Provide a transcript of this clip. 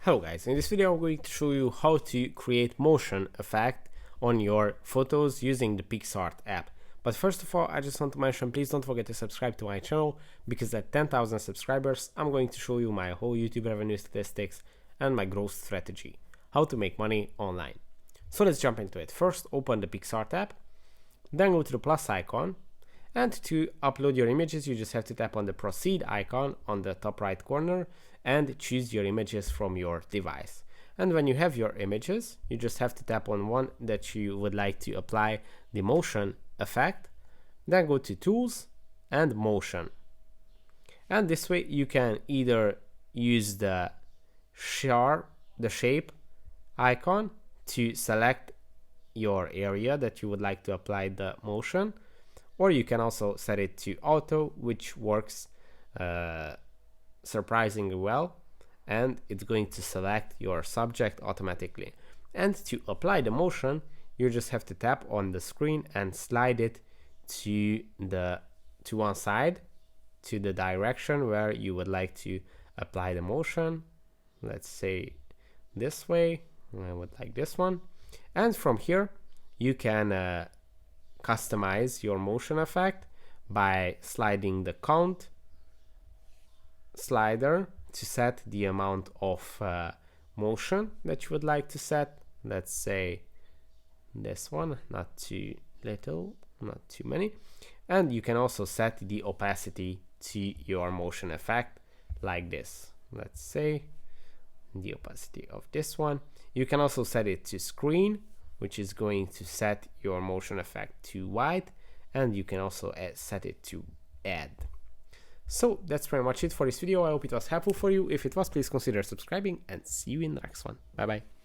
Hello guys, in this video I'm going to show you how to create motion effect on your photos using the Picsart app. But first of all, I just want to mention, please don't forget to subscribe to my channel, because at 10,000 subscribers I'm going to show you my whole YouTube revenue statistics and my growth strategy, how to make money online. So let's jump into it. First, open the Picsart app, then go to the plus icon, and to upload your images you just have to tap on the proceed icon on the top right corner and choose your images from your device. And when you have your images, you just have to tap on one that you would like to apply the motion effect, then go to tools and motion. And this way you can either use the shape icon to select your area that you would like to apply the motion, or you can also set it to auto, which works surprisingly well, and it's going to select your subject automatically. And to apply the motion, you just have to tap on the screen and slide it to one side, to the direction where you would like to apply the motion. Let's say this way. I would like this one. And from here you can customize your motion effect by sliding the count slider to set the amount of motion that you would like to set. Let's say this one, not too little, not too many. And you can also set the opacity to your motion effect like this. Let's say the opacity of this one. You can also set it to screen, which is going to set your motion effect to white, and you can also set it to add. So that's pretty much it for this video. I hope it was helpful for you. If it was, please consider subscribing, and see you in the next one. Bye bye.